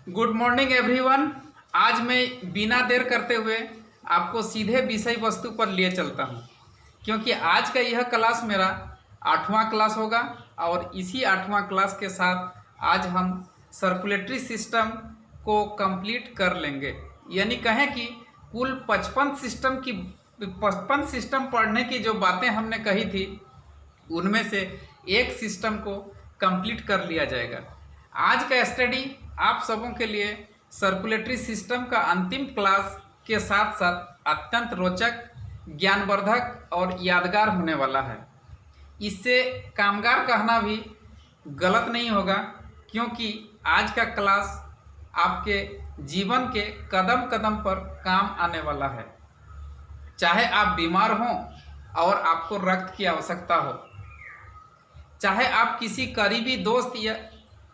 Good morning everyone. आज मैं बिना देर करते हुए आपको सीधे विषय वस्तु पर लिए चलता हूं, क्योंकि आज का यह क्लास मेरा 8वां क्लास होगा और इसी 8वां क्लास के साथ आज हम सर्कुलेटरी सिस्टम को कंप्लीट कर लेंगे। यानी कहें कि कुल 55 सिस्टम पढ़ने की जो बातें हमने कही थी उनमें से एक सिस्टम को कंप्लीट कर लिया जाएगा। आज का स्टडी आप सबों के लिए सर्कुलेटरी सिस्टम का अंतिम क्लास के साथ साथ अत्यंत रोचक, ज्ञानवर्धक और यादगार होने वाला है। इससे कामगार कहना भी गलत नहीं होगा, क्योंकि आज का क्लास आपके जीवन के कदम कदम पर काम आने वाला है। चाहे आप बीमार हों और आपको रक्त की आवश्यकता हो, चाहे आप किसी करीबी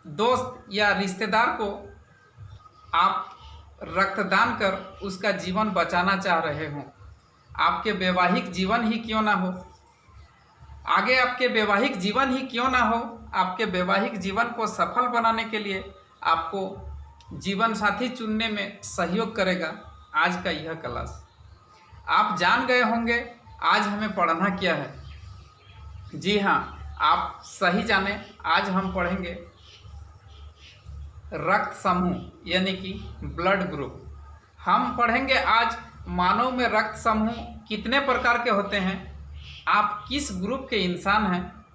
दोस्त या रिश्तेदार को आप रक्तदान कर उसका जीवन बचाना चाह रहे हों, आपके वैवाहिक जीवन ही क्यों ना हो, आपके वैवाहिक जीवन ही क्यों ना हो, आपके वैवाहिक जीवन को सफल बनाने के लिए आपको जीवन साथी चुनने में सहयोग करेगा आज का यह क्लास। आप जान गए होंगे आज हमें पढ़ना क्या है। जी हाँ, आप सही जाने, आज हम पढ़ेंगे रक्त समूह यानी कि ब्लड ग्रुप। हम पढ़ेंगे आज मानव में रक्त समूह कितने प्रकार के होते हैं, आप किस ग्रुप के इंसान हैं,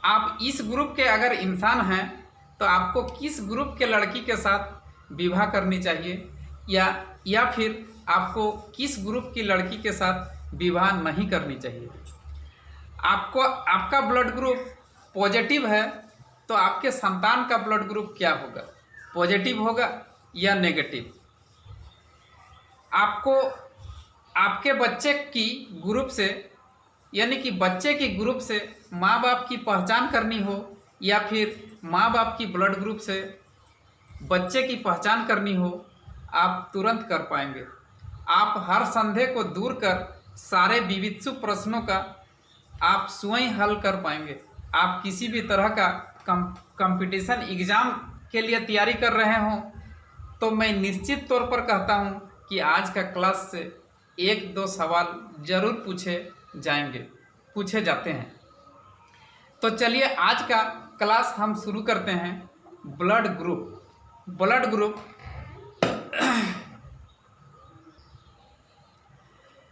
आप इस ग्रुप के अगर इंसान हैं तो आपको किस ग्रुप के लड़की के साथ विवाह करनी चाहिए या फिर आपको किस ग्रुप की लड़की के साथ विवाह नहीं करनी चाहिए। आपका ब्लड ग्रुप पॉजिटिव है तो आपके संतान का ब्लड ग्रुप क्या होगा, पॉजिटिव होगा या नेगेटिव। आपको आपके बच्चे की ग्रुप से यानी कि बच्चे की ग्रुप से माँ बाप की पहचान करनी हो या फिर माँ बाप की ब्लड ग्रुप से बच्चे की पहचान करनी हो, आप तुरंत कर पाएंगे। आप हर संदेह को दूर कर सारे विवित्सु प्रश्नों का आप स्वयं हल कर पाएंगे। आप किसी भी तरह का कंपटीशन एग्ज़ाम के लिए तैयारी कर रहे हों तो मैं निश्चित तौर पर कहता हूं कि आज का क्लास से 1-2 सवाल ज़रूर पूछे जाते हैं। तो चलिए आज का क्लास हम शुरू करते हैं। ब्लड ग्रुप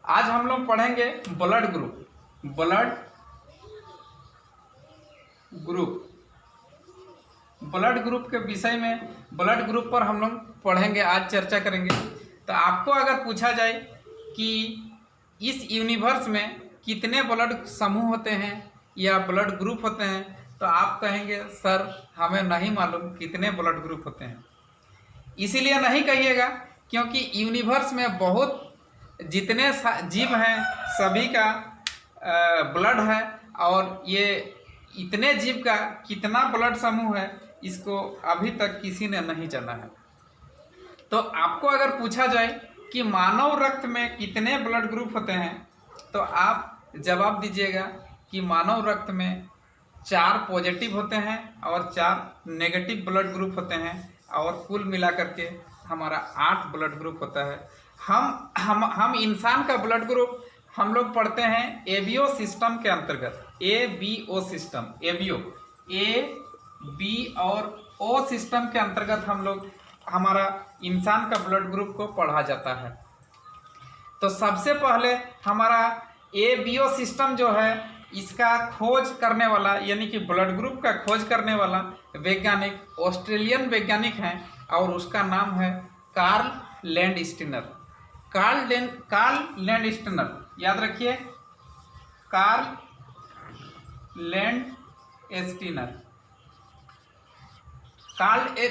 आज हम लोग पढ़ेंगे ब्लड ग्रुप के विषय में। ब्लड ग्रुप पर हम लोग पढ़ेंगे, आज चर्चा करेंगे। तो आपको अगर पूछा जाए कि इस यूनिवर्स में कितने ब्लड समूह होते हैं या ब्लड ग्रुप होते हैं, तो आप कहेंगे सर हमें नहीं मालूम कितने ब्लड ग्रुप होते हैं। इसीलिए नहीं कहिएगा, क्योंकि यूनिवर्स में बहुत जितने जीव हैं सभी का ब्लड है, और ये इतने जीव का कितना ब्लड समूह है इसको अभी तक किसी ने नहीं जाना है। तो आपको अगर पूछा जाए कि मानव रक्त में कितने ब्लड ग्रुप होते हैं, तो आप जवाब दीजिएगा कि मानव रक्त में 4 पॉजिटिव होते हैं और 4 नेगेटिव ब्लड ग्रुप होते हैं, और कुल मिलाकर के हमारा 8 ब्लड ग्रुप होता है। हम इंसान का ब्लड ग्रुप हम लोग पढ़ते हैं एबीओ सिस्टम के अंतर्गत। ABO system, ABO A B और ओ सिस्टम के अंतर्गत हम लोग हमारा इंसान का ब्लड ग्रुप को पढ़ा जाता है। तो सबसे पहले हमारा एबीओ सिस्टम जो है, इसका खोज करने वाला यानी कि ब्लड ग्रुप का खोज करने वाला वैज्ञानिक ऑस्ट्रेलियन वैज्ञानिक हैं, और उसका नाम है कार्ल लैंडस्टीनर। कार्ल लैंडस्टीनर, याद रखिए, कार्ल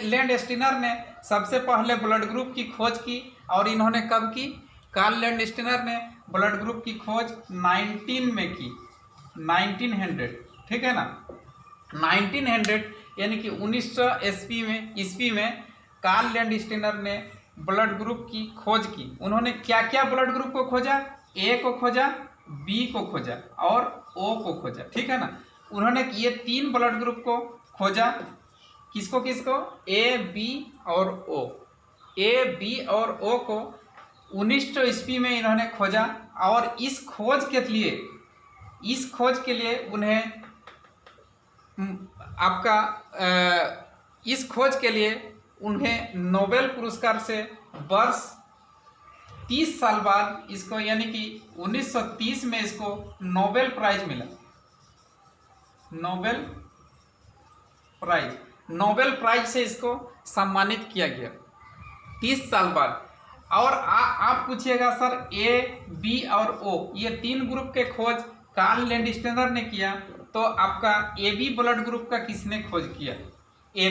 लैंडस्टीनर ने सबसे पहले ब्लड ग्रुप की खोज की, और इन्होंने कब की? कार्ल लैंडस्टीनर ने ब्लड ग्रुप की खोज 19 में की, 1900, ठीक है ना, 1900 यानी कि 1900 ईस्वी में कार्ल लैंडस्टीनर ने ब्लड ग्रुप की खोज की। उन्होंने क्या क्या ब्लड ग्रुप को खोजा? ए को खोजा, बी को खोजा और ओ को खोजा, ठीक है ना। उन्होंने ये 3 ब्लड ग्रुप को खोजा, किसको किसको, ए बी और ओ, ए बी और ओ को 1900 ईस्वी में इन्होंने खोजा। और इस खोज के लिए उन्हें इस खोज के लिए उन्हें नोबेल पुरस्कार से वर्ष 30 साल बाद इसको, यानी कि 1930 में इसको नोबेल प्राइज मिला। नोबेल प्राइज से इसको सम्मानित किया गया 30 साल बाद। और आप पूछिएगा सर ए बी और ओ ये 3 ग्रुप के खोज कार्ल लैंडस्टेनर ने किया, तो आपका ए बी ब्लड ग्रुप का किसने खोज किया, ए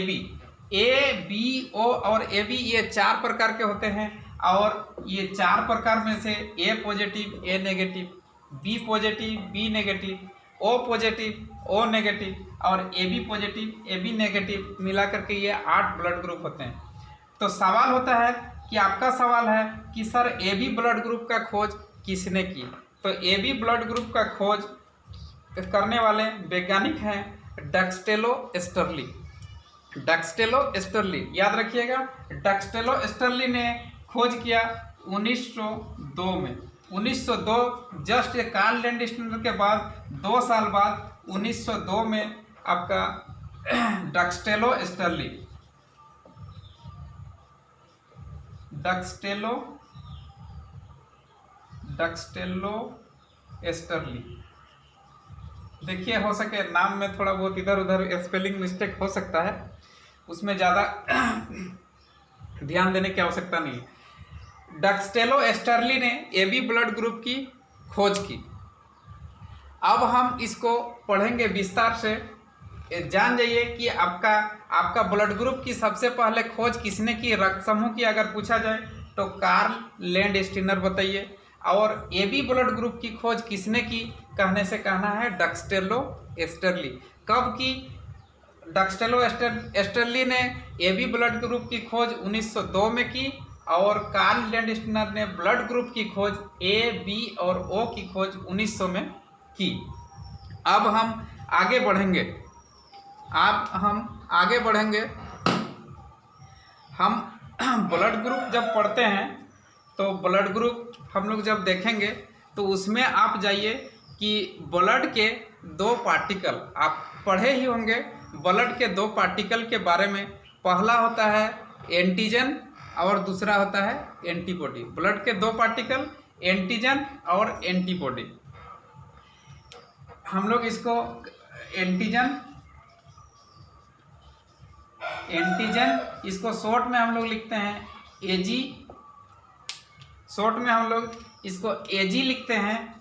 बी ओ और ए बी ये 4 प्रकार के होते हैं। और ये 4 प्रकार में से A positive A negative, B positive B negative, O positive O negative और A B positive A B negative मिला करके ये 8 ब्लड ग्रुप होते हैं। तो सवाल होता है कि आपका सवाल है कि sir A B blood group का खोज किसने की। तो ए बी ब्लड ग्रुप का खोज करने वाले वैज्ञानिक हैं डक्सटेलो एस्टरली, याद रखिएगा। डक्सटेलो एस्टरली ने खोज किया 1902 में। 1902 जस्ट कार्ल लैंडस्टेनर के बाद 2 साल बाद 1902 में आपका डक्सटेलो एस्टरली, देखिए हो सके नाम में थोड़ा बहुत इधर उधर स्पेलिंग मिस्टेक हो सकता है, उसमें ज़्यादा ध्यान देने की आवश्यकता नहीं है। डक्सटेलो एस्टरली ने ए बी ब्लड ग्रुप की खोज की। अब हम इसको पढ़ेंगे विस्तार से। जान जाइए कि आपका ब्लड ग्रुप की सबसे पहले खोज किसने की, रक्त समूह की अगर पूछा जाए तो कार्ल लैंडस्टेनर बताइए। और ए बी ब्लड ग्रुप की खोज किसने की, कहने से कहना है डक्सटेलो एस्टरली। कब की, डक्सटेलो एस्टरली ने ए बी ब्लड ग्रुप की खोज 1902 में की और कार्ल लैंडस्टेनर ने ब्लड ग्रुप की खोज ए बी और ओ की खोज 1900 में की। अब हम आगे बढ़ेंगे। हम ब्लड ग्रुप जब पढ़ते हैं तो ब्लड ग्रुप हम लोग जब देखेंगे तो उसमें आप जाइए कि ब्लड के 2 पार्टिकल आप पढ़े ही होंगे। ब्लड के 2 पार्टिकल के बारे में, पहला होता है एंटीजन और दूसरा होता है एंटीबॉडी। ब्लड के 2 पार्टिकल एंटीजन और एंटीबॉडी, हम लोग इसको एंटीजन इसको शॉर्ट में हम लोग लिखते हैं एजी, शॉर्ट में हम लोग इसको एजी लिखते हैं।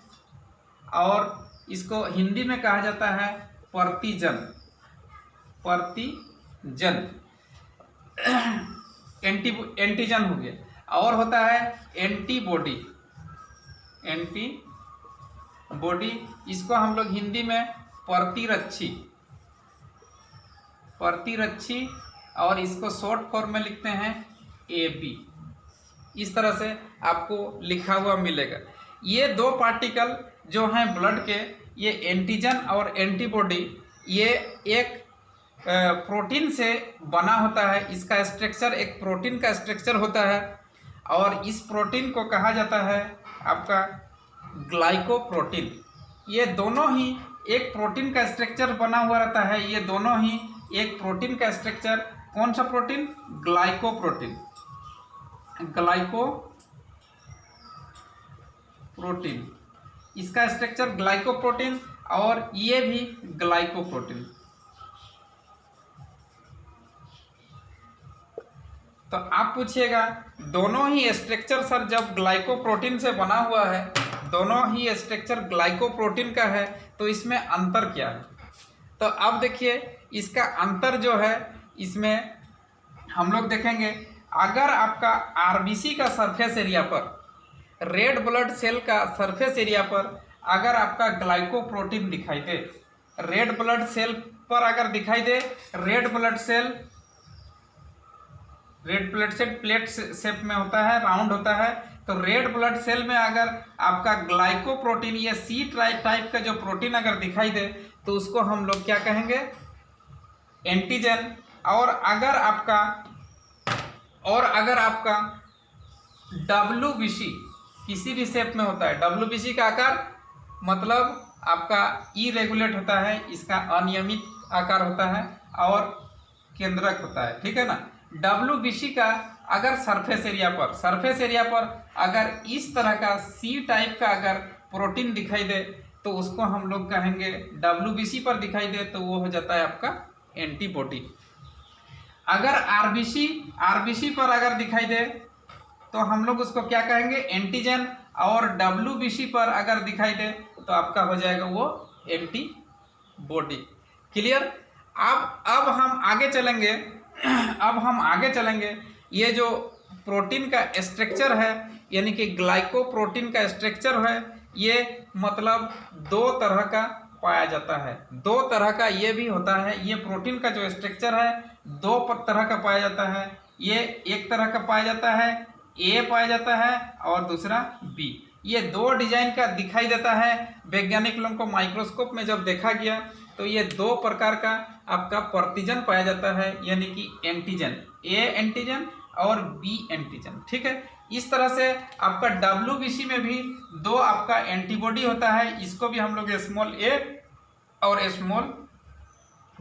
और इसको हिंदी में कहा जाता है प्रतिजन। एंटीजन हो गया। और होता है एंटीबॉडी, इसको हम लोग हिंदी में प्रतिरक्षी और इसको शॉर्ट फॉर्म में लिखते हैं AB। इस तरह से आपको लिखा हुआ मिलेगा। ये 2 पार्टिकल जो हैं ब्लड के, ये एंटीजन और एंटीबॉडी, ये एक प्रोटीन से बना होता है। इसका स्ट्रक्चर एक प्रोटीन का स्ट्रक्चर होता है और इस प्रोटीन को कहा जाता है आपका ग्लाइकोप्रोटीन। ये दोनों ही एक प्रोटीन का स्ट्रक्चर बना हुआ रहता है। ये दोनों ही एक प्रोटीन का स्ट्रक्चर, कौन सा प्रोटीन, ग्लाइकोप्रोटीन, इसका स्ट्रक्चर ग्लाइकोप्रोटीन और ये भी ग्लाइकोप्रोटीन। तो आप पूछिएगा दोनों ही स्ट्रक्चर सर जब ग्लाइकोप्रोटीन से बना हुआ है, दोनों ही स्ट्रक्चर ग्लाइकोप्रोटीन का है, तो इसमें अंतर क्या है। तो अब देखिए इसका अंतर जो है, इसमें हम लोग देखेंगे अगर आपका आरबीसी का सरफेस एरिया पर, रेड ब्लड सेल का सरफेस एरिया पर अगर आपका ग्लाइकोप्रोटीन दिखाई दे, रेड ब्लड सेल पर अगर दिखाई दे, red blood cell plate shape में होता है, राउंड होता है। तो रेड ब्लड सेल में अगर आपका ग्लाइकोप्रोटीन या सी टाइप का जो प्रोटीन अगर दिखाई दे, तो उसको हम लोग क्या कहेंगे, एंटीजन। और अगर आपका WBC किसी भी शेप में होता है, WBC का आकार मतलब आपका इरेगुलेट होता है, इसका अनियमित आकार होता है और केंद्रक होता है, ठीक है ना। WBC का अगर सरफेस एरिया पर अगर इस तरह का C टाइप का अगर प्रोटीन दिखाई दे तो उसको हम लोग कहेंगे, WBC पर दिखाई दे तो वो हो जाता है आपका एंटीबॉडी। अगर RBC पर अगर दिखाई दे तो हम लोग उसको क्या कहेंगे, एंटीजन। और WBC पर अगर दिखाई दे तो आपका हो जाएगा वो एंटीबॉडी। क्लियर। अब हम आगे चलेंगे। ये जो प्रोटीन का स्ट्रक्चर है यानी कि ग्लाइकोप्रोटीन का स्ट्रक्चर है, ये मतलब दो तरह का पाया जाता है। दो तरह का ये भी होता है, ये प्रोटीन का जो स्ट्रक्चर है दो तरह का पाया जाता है। ये एक तरह का पाया जाता है, ए पाया जाता है और दूसरा बी। ये दो डिजाइन का दिखाई देता है। वैज्ञानिक लोगों को माइक्रोस्कोप में जब देखा गया तो ये दो प्रकार का आपका प्रतिजन पाया जाता है, यानी कि एंटीजन, ए एंटीजन और बी एंटीजन, ठीक है। इस तरह से आपका WBC में भी दो आपका एंटीबॉडी होता है, इसको भी हम लोग स्मॉल ए और स्मॉल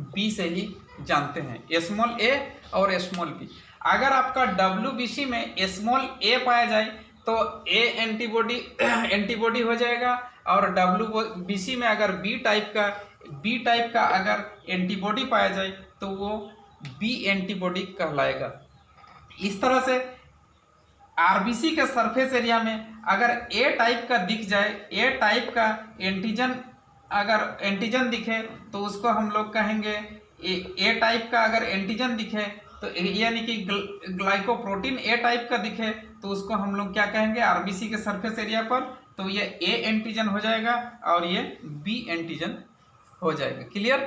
बी से ही जानते हैं, स्मॉल ए और स्मॉल बी। अगर आपका WBC में स्मॉल ए पाया जाए तो ए एंटीबॉडी हो जाएगा, और WBC में अगर बी टाइप का अगर एंटीबॉडी पाया जाए तो वो बी एंटीबॉडी कहलाएगा। इस तरह से RBC के सरफेस एरिया में अगर ए टाइप का दिख जाए, ए टाइप का एंटीजन अगर एंटीजन दिखे तो उसको हम लोग कहेंगे, ए टाइप का अगर एंटीजन दिखे तो यानी कि ग्लाइकोप्रोटीन ए टाइप का दिखे तो उसको हम लोग क्या कहेंगे, RBC के सरफेस एरिया पर तो ये ए एंटीजन हो जाएगा और ये बी एंटीजन हो जाएगा। क्लियर।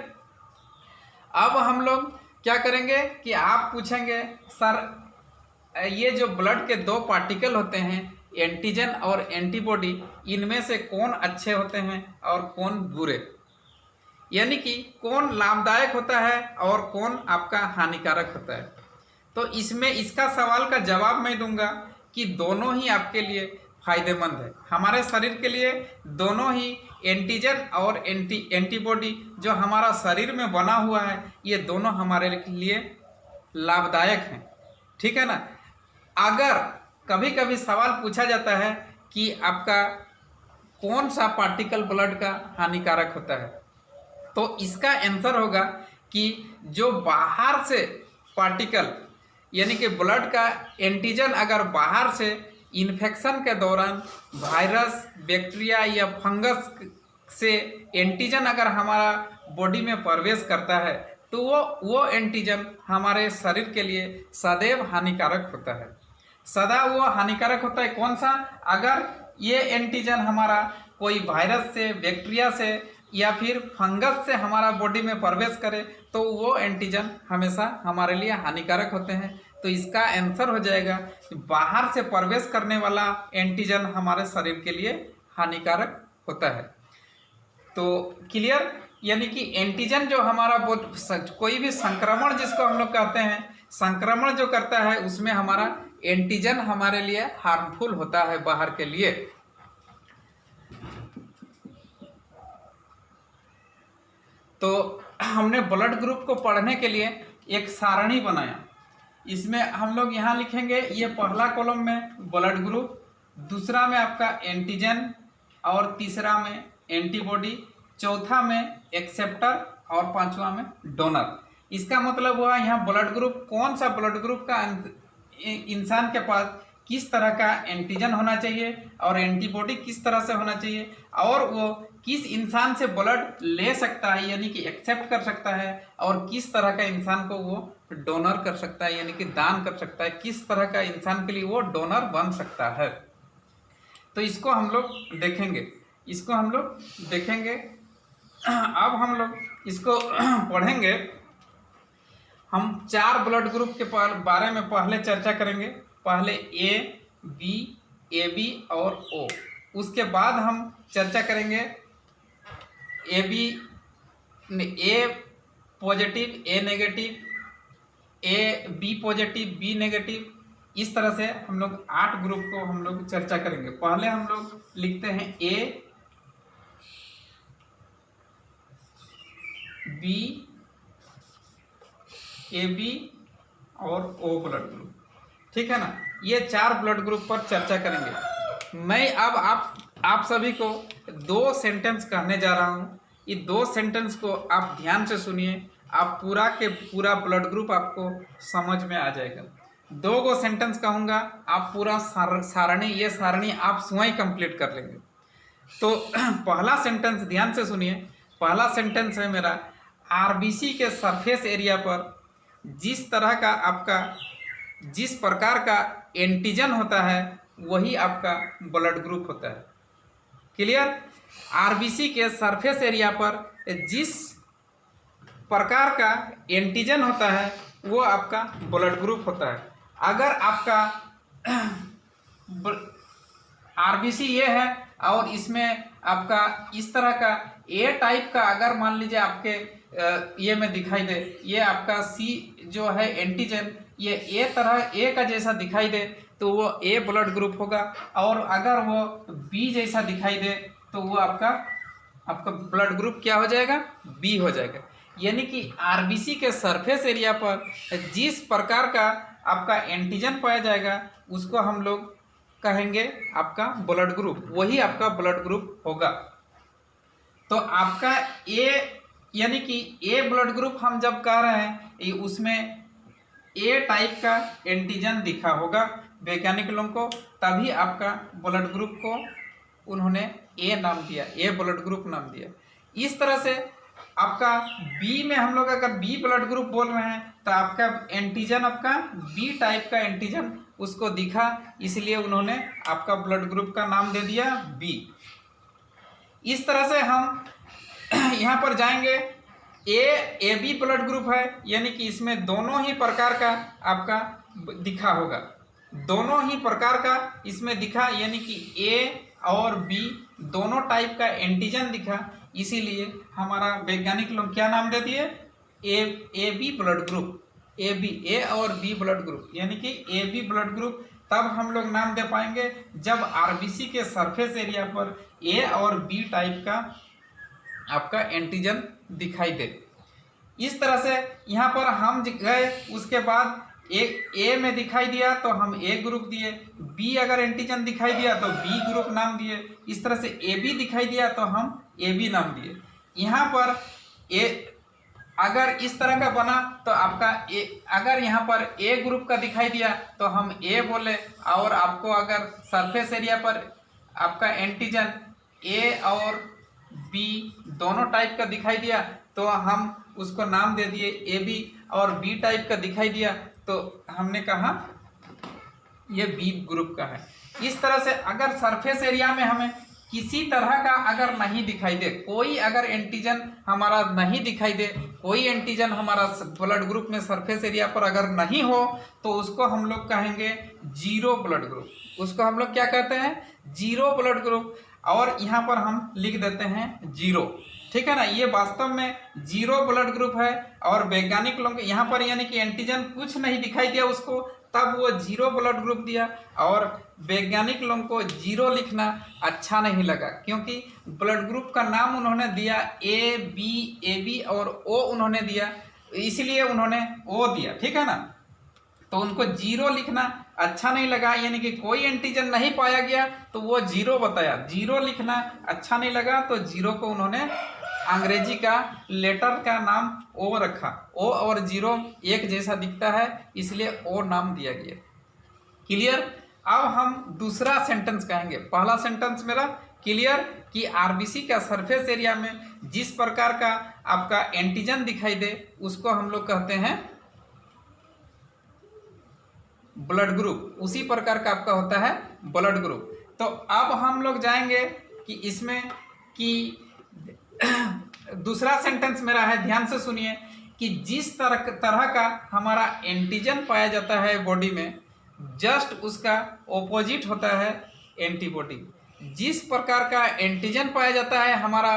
अब हम लोग क्या करेंगे कि आप पूछेंगे सर ये जो ब्लड के दो पार्टिकल होते हैं एंटीजन और एंटीबॉडी, इनमें से कौन अच्छे होते हैं और कौन बुरे, यानी कि कौन लाभदायक होता है और कौन आपका हानिकारक होता है। तो इसमें इसका सवाल का जवाब मैं दूंगा कि दोनों ही आपके लिए फायदेमंद है। हमारे शरीर के लिए दोनों ही एंटीजन और एंटीबॉडी जो हमारा शरीर में बना हुआ है ये दोनों हमारे लिए लाभदायक हैं, ठीक है ना। अगर कभी कभी सवाल पूछा जाता है कि आपका कौन सा पार्टिकल ब्लड का हानिकारक होता है, तो इसका आंसर होगा कि जो बाहर से पार्टिकल यानी कि ब्लड का एंटीजन अगर बाहर से इन्फेक्शन के दौरान वायरस, बैक्टीरिया या फंगस से एंटीजन अगर हमारा बॉडी में प्रवेश करता है तो वो एंटीजन हमारे शरीर के लिए सदैव हानिकारक होता है। सदा वो हानिकारक होता है। कौन सा, अगर ये एंटीजन हमारा कोई वायरस से, बैक्टीरिया से या फिर फंगस से हमारा बॉडी में प्रवेश करे तो वो एंटीजन हमेशा हमारे लिए हानिकारक होते हैं। तो इसका आंसर हो जाएगा कि बाहर से प्रवेश करने वाला एंटीजन हमारे शरीर के लिए हानिकारक होता है। तो क्लियर, यानी कि एंटीजन जो हमारा कोई भी संक्रमण जिसको हम लोग कहते हैं, संक्रमण जो करता है उसमें हमारा एंटीजन हमारे लिए हार्मफुल होता है बाहर के लिए। तो हमने ब्लड ग्रुप को पढ़ने के लिए एक सारणी बनाया। इसमें हम लोग यहाँ लिखेंगे, ये पहला कॉलम में ब्लड ग्रुप, दूसरा में आपका एंटीजन और तीसरा में एंटीबॉडी, चौथा में एक्सेप्टर और पांचवा में डोनर। इसका मतलब हुआ यहाँ ब्लड ग्रुप, कौन सा ब्लड ग्रुप का इंसान के पास किस तरह का एंटीजन होना चाहिए और एंटीबॉडी किस तरह से होना चाहिए, और वो किस इंसान से ब्लड ले सकता है यानी कि एक्सेप्ट कर सकता है, और किस तरह का इंसान को वो डोनर कर सकता है यानी कि दान कर सकता है, किस तरह का इंसान के लिए वो डोनर बन सकता है। तो इसको हम लोग देखेंगे, अब हम लोग इसको पढ़ेंगे। हम 4 ब्लड ग्रुप के बारे में पहले चर्चा करेंगे, पहले ए, बी, ए बी और ओ। उसके बाद हम चर्चा करेंगे A B, A positive, A negative, A B positive, B negative, इस तरह से हम लोग 8 ग्रुप को हम लोग चर्चा करेंगे। पहले हम लोग लिखते हैं ए बी, ए बी और ओ ब्लड ग्रुप, ठीक है ना। ये 4 ब्लड ग्रुप पर चर्चा करेंगे। मैं अब आप सभी को 2 सेंटेंस कहने जा रहा हूँ। ये 2 सेंटेंस को आप ध्यान से सुनिए, आप पूरा के पूरा ब्लड ग्रुप आपको समझ में आ जाएगा। 2 गो सेंटेंस कहूँगा, आप पूरा सारणी, ये सारणी आप स्वयं कंप्लीट कर लेंगे। तो पहला सेंटेंस ध्यान से सुनिए। पहला सेंटेंस है मेरा, आरबीसी के सरफेस एरिया पर जिस प्रकार का एंटीजन होता है वही आपका ब्लड ग्रुप होता है। क्लियर। आरबीसी के सरफेस एरिया पर जिस प्रकार का एंटीजन होता है वो आपका ब्लड ग्रुप होता है। अगर आपका आरबीसी ये है और इसमें आपका इस तरह का ए टाइप का अगर मान लीजिए आपके ये में दिखाई दे, ये आपका सी जो है एंटीजन ये ए तरह ए का जैसा दिखाई दे तो वो ए ब्लड ग्रुप होगा, और अगर वो बी जैसा दिखाई दे तो वो आपका ब्लड ग्रुप क्या हो जाएगा, बी हो जाएगा। यानी कि आरबीसी के सरफेस एरिया पर जिस प्रकार का आपका एंटीजन पाया जाएगा उसको हम लोग कहेंगे आपका ब्लड ग्रुप, वही आपका ब्लड ग्रुप होगा। तो आपका ए यानी कि ए ब्लड ग्रुप हम जब कह रहे हैं उसमें ए टाइप का एंटीजन दिखा होगा वैज्ञानिक लोगों को, तभी आपका ब्लड ग्रुप को उन्होंने ए नाम दिया, ए ब्लड ग्रुप नाम दिया। इस तरह से आपका बी में हम लोग अगर बी ब्लड ग्रुप बोल रहे हैं तो आपका एंटीजन आपका बी टाइप का एंटीजन उसको दिखा, इसलिए उन्होंने आपका ब्लड ग्रुप का नाम दे दिया बी। इस तरह से हम यहाँ पर जाएंगे, ए बी ब्लड ग्रुप है यानी कि इसमें दोनों ही प्रकार का आपका दिखा होगा, दोनों ही प्रकार का इसमें दिखा, यानी कि ए और बी दोनों टाइप का एंटीजन दिखा, इसीलिए हमारा वैज्ञानिक लोग क्या नाम दे दिए, A B blood group, A B, A और बी ब्लड ग्रुप, यानी कि ए बी ब्लड ग्रुप तब हम लोग नाम दे पाएंगे जब आरबीसी के सरफेस एरिया पर ए और बी टाइप का आपका एंटीजन दिखाई दे। इस तरह से यहाँ पर हम गए, उसके बाद ए में दिखाई दिया तो हम ए ग्रुप दिए, बी अगर एंटीजन दिखाई दिया तो बी ग्रुप नाम दिए, इस तरह से ए बी दिखाई दिया तो हम ए बी नाम दिए। यहाँ पर ए अगर इस तरह का बना तो आपका ए, अगर यहाँ पर ए ग्रुप का दिखाई दिया तो हम ए बोले, और आपको अगर सरफेस एरिया पर आपका एंटीजन ए और बी दोनों टाइप का दिखाई दिया तो हम उसको नाम दे दिए ए बी, और बी टाइप का दिखाई दिया तो हमने कहा ये बी ग्रुप का है। इस तरह से अगर सरफेस एरिया में हमें किसी तरह का अगर नहीं दिखाई दे, कोई अगर एंटीजन हमारा नहीं दिखाई दे, कोई एंटीजन हमारा ब्लड ग्रुप में सरफेस एरिया पर अगर नहीं हो तो उसको हम लोग कहेंगे जीरो ब्लड ग्रुप, उसको हम लोग क्या कहते हैं, जीरो ब्लड ग्रुप, और यहाँ पर हम लिख देते हैं जीरो, ठीक है ना। ये वास्तव में जीरो ब्लड ग्रुप है, और वैज्ञानिक लोग यहाँ पर यानी कि एंटीजन कुछ नहीं दिखाई दिया उसको, तब वो जीरो ब्लड ग्रुप दिया, और वैज्ञानिक लोगों को जीरो लिखना अच्छा नहीं लगा क्योंकि ब्लड ग्रुप का नाम उन्होंने दिया ए बी और ओ उन्होंने दिया, इसलिए उन्होंने ओ दिया, ठीक है ना। तो उनको जीरो लिखना अच्छा नहीं लगा, यानी कि कोई एंटीजन नहीं पाया गया तो वो जीरो बताया, जीरो लिखना अच्छा नहीं लगा तो जीरो को उन्होंने अंग्रेजी का लेटर का नाम ओ रखा, ओ और जीरो एक जैसा दिखता है इसलिए ओ नाम दिया गया। क्लियर। अब हम दूसरा सेंटेंस कहेंगे। पहला सेंटेंस मेरा क्लियर कि आरबीसी का सरफेस एरिया में जिस प्रकार का आपका एंटीजन दिखाई दे उसको हम लोग कहते हैं ब्लड ग्रुप, उसी प्रकार का आपका होता है ब्लड ग्रुप। तो अब हम लोग जाएंगे कि इसमें कि दूसरा सेंटेंस मेरा है, ध्यान से सुनिए, कि जिस तरह का हमारा एंटीजन पाया जाता है बॉडी में जस्ट उसका ऑपोजिट होता है एंटीबॉडी। जिस प्रकार का एंटीजन पाया जाता है हमारा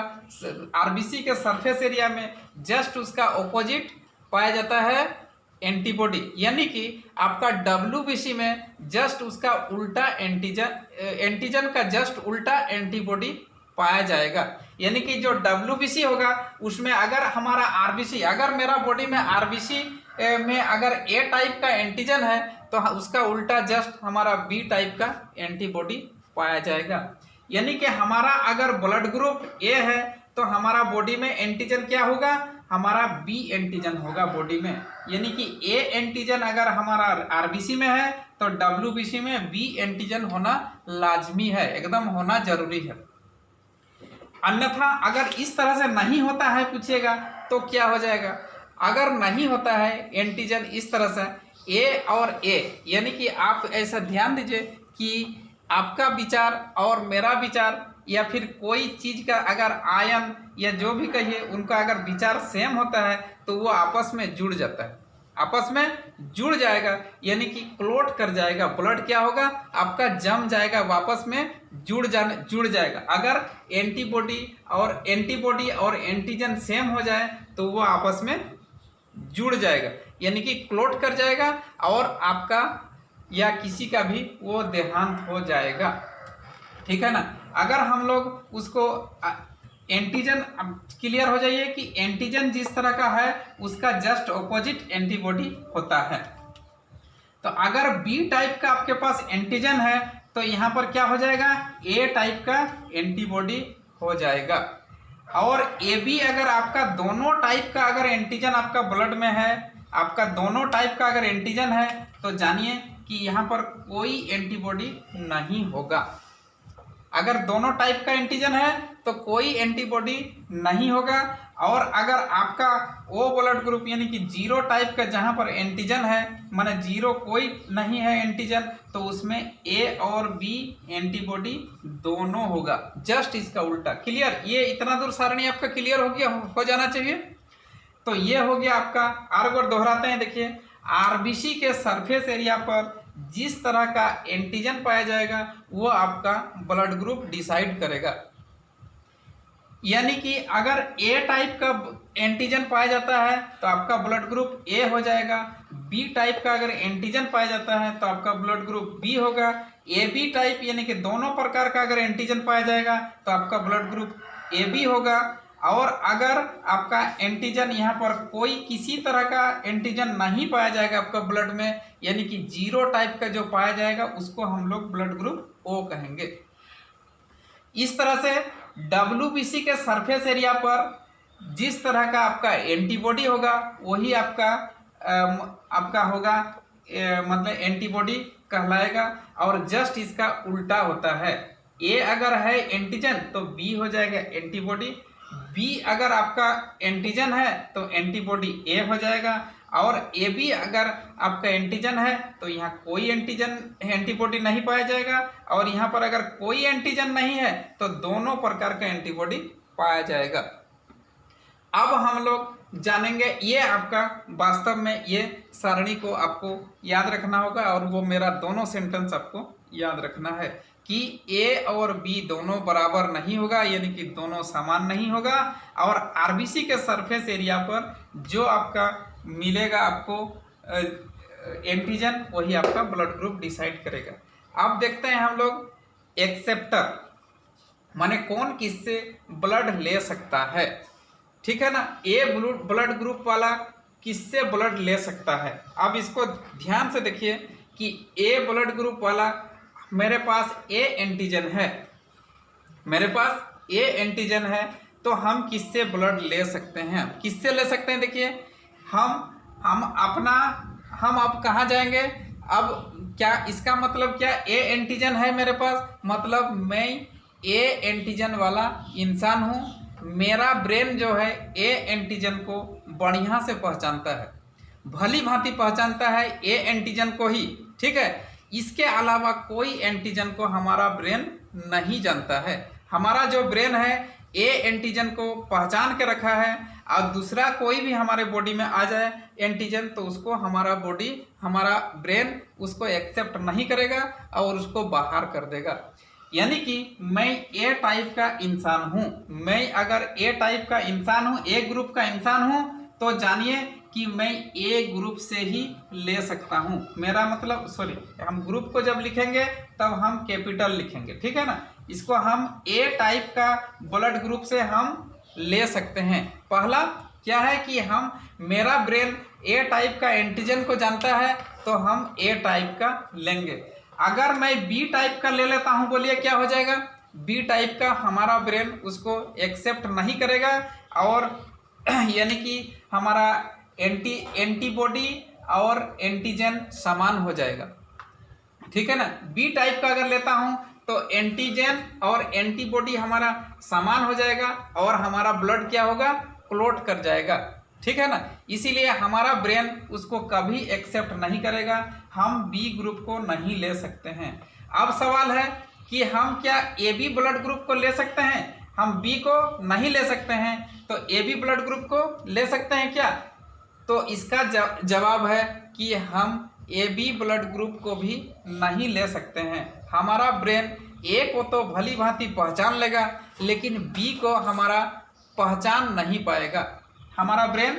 आरबीसी के सरफेस एरिया में जस्ट उसका ऑपोजिट पाया जाता है एंटीबॉडी, यानी कि आपका WBC में जस्ट उसका उल्टा एंटीजन का जस्ट उल्टा एंटीबॉडी पाया जाएगा। यानी कि जो WBC होगा उसमें अगर हमारा RBC, अगर मेरा बॉडी में RBC में अगर A टाइप का एंटीजन है तो उसका उल्टा जस्ट हमारा B टाइप का एंटीबॉडी पाया जाएगा। यानी कि हमारा अगर ब्लड ग्रुप A है तो हमारा बॉडी में एंटीजन क्या होगा, हमारा B एंटीजन होगा बॉडी में। यानी कि A एंटीजन अगर हमारा RBC में है तो WBC में B एंटीजन होना लाजमी है, एकदम होना जरूरी है। अन्यथा अगर इस तरह से नहीं होता है पूछिएगा तो क्या हो जाएगा, अगर नहीं होता है एंटीजन इस तरह से A और A, यानी कि आप ऐसा ध्यान दीजिए कि आपका विचार और मेरा विचार या फिर कोई चीज़ का अगर आयन या जो भी कहिए उनका अगर विचार सेम होता है तो वो आपस में जुड़ जाता है, आपस में जुड़ जाएगा, यानी कि क्लोट कर जाएगा। ब्लड क्या होगा आपका जम जाएगा, वापस में जुड़ जाएगा। अगर एंटीबॉडी और एंटीजन सेम हो जाए तो वो आपस में जुड़ जाएगा, यानी कि क्लोट कर जाएगा और आपका या किसी का भी वो देहांत हो जाएगा। ठीक है ना। अगर हम लोग उसको एंटीजन, क्लियर हो जाइए कि एंटीजन जिस तरह का है उसका जस्ट ऑपोजिट एंटीबॉडी होता है। तो अगर B टाइप का आपके पास एंटीजन है तो यहाँ पर क्या हो जाएगा, A टाइप का एंटीबॉडी हो जाएगा। और AB अगर आपका दोनों टाइप का अगर एंटीजन आपका ब्लड में है, आपका दोनों टाइप का अगर एंटीजन है तो जानिए कि यहाँ पर कोई एंटीबॉडी नहीं होगा। अगर दोनों टाइप का एंटीजन है तो कोई एंटीबॉडी नहीं होगा। और अगर आपका O ब्लड ग्रुप यानी कि 0 टाइप का जहाँ पर एंटीजन है, माने 0 कोई नहीं है एंटीजन, तो उसमें A और B एंटीबॉडी दोनों होगा, जस्ट इसका उल्टा। क्लियर, ये इतना दूर सारणी आपका क्लियर हो गया, हो जाना चाहिए। तो ये हो गया आपका। और बार दोहराते हैं, देखिए RBC के सरफेस एरिया पर जिस तरह का एंटीजन पाया जाएगा वो आपका ब्लड ग्रुप डिसाइड करेगा। यानी कि अगर A टाइप का एंटीजन पाया जाता है तो आपका ब्लड ग्रुप A हो जाएगा। B टाइप का अगर एंटीजन पाया जाता है तो आपका ब्लड ग्रुप B होगा। AB टाइप यानी कि दोनों प्रकार का अगर एंटीजन पाया जाएगा तो आपका ब्लड ग्रुप AB होगा। और अगर आपका एंटीजन यहाँ पर कोई किसी तरह का एंटीजन नहीं पाया जाएगा आपका ब्लड में, यानी कि 0 टाइप का जो पाया जाएगा उसको हम लोग ब्लड ग्रुप O कहेंगे। इस तरह से WBC के सरफेस एरिया पर जिस तरह का आपका एंटीबॉडी होगा वही आपका होगा मतलब एंटीबॉडी कहलाएगा। और जस्ट इसका उल्टा होता है, A अगर है एंटीजन तो B हो जाएगा एंटीबॉडी, B अगर आपका एंटीजन है तो एंटीबॉडी A हो जाएगा। और AB अगर आपका एंटीजन है तो यहाँ कोई एंटीबॉडी नहीं पाया जाएगा। और यहाँ पर अगर कोई एंटीजन नहीं है तो दोनों प्रकार का एंटीबॉडी पाया जाएगा। अब हम लोग जानेंगे, ये आपका वास्तव में ये सारणी को आपको याद रखना होगा और वो मेरा दोनों सेंटेंस आपको याद रखना है कि A और B दोनों बराबर नहीं होगा, यानी कि दोनों समान नहीं होगा। और RBC के सरफेस एरिया पर जो आपका मिलेगा आपको एंटीजन वही आपका ब्लड ग्रुप डिसाइड करेगा। अब देखते हैं हम लोग एक्सेप्टर, माने कौन किससे ब्लड ले सकता है। ठीक है ना। A ब्लड ग्रुप वाला किससे ब्लड ले सकता है। अब इसको ध्यान से देखिए कि A ब्लड ग्रुप वाला, मेरे पास A एंटीजन है, मेरे पास A एंटीजन है तो हम किससे ब्लड ले सकते हैं, किससे ले सकते हैं। देखिए हम अब कहाँ जाएंगे। अब क्या इसका मतलब क्या, A एंटीजन है मेरे पास, मतलब मैं A एंटीजन वाला इंसान हूँ। मेरा ब्रेन जो है A एंटीजन को बढ़िया से पहचानता है, भली भांति पहचानता है A एंटीजन को ही। ठीक है। इसके अलावा कोई एंटीजन को हमारा ब्रेन नहीं जानता है। हमारा जो ब्रेन है A एंटीजन को पहचान के रखा है और दूसरा कोई भी हमारे बॉडी में आ जाए एंटीजन तो उसको हमारा ब्रेन उसको एक्सेप्ट नहीं करेगा और उसको बाहर कर देगा। यानी कि मैं A टाइप का इंसान हूँ, मैं अगर A टाइप का इंसान हूँ, A ग्रुप का इंसान हूँ, तो जानिए कि मैं ए ग्रुप से ही ले सकता हूँ। मेरा मतलब हम ग्रुप को जब लिखेंगे तब हम कैपिटल लिखेंगे, ठीक है ना। इसको हम ए टाइप का ब्लड ग्रुप से हम ले सकते हैं। पहला क्या है कि मेरा ब्रेन ए टाइप का एंटीजन को जानता है तो हम ए टाइप का लेंगे। अगर मैं बी टाइप का ले लेता हूँ, बोलिए क्या हो जाएगा। बी टाइप का हमारा ब्रेन उसको एक्सेप्ट नहीं करेगा और यानी कि हमारा एंटीबॉडी और एंटीजन समान हो जाएगा, ठीक है ना। बी टाइप का अगर लेता हूं तो एंटीजन और एंटीबॉडी हमारा समान हो जाएगा और हमारा ब्लड क्या होगा, क्लॉट कर जाएगा, ठीक है ना। इसीलिए हमारा ब्रेन उसको कभी एक्सेप्ट नहीं करेगा, हम बी ग्रुप को नहीं ले सकते हैं। अब सवाल है कि हम क्या ए बी ब्लड ग्रुप को ले सकते हैं। हम बी को नहीं ले सकते हैं तो ए बी ब्लड ग्रुप को ले सकते हैं क्या। तो इसका जवाब है कि हम ए बी ब्लड ग्रुप को भी नहीं ले सकते हैं। हमारा ब्रेन ए को तो भली भांति पहचान लेगा लेकिन बी को हमारा पहचान नहीं पाएगा। हमारा ब्रेन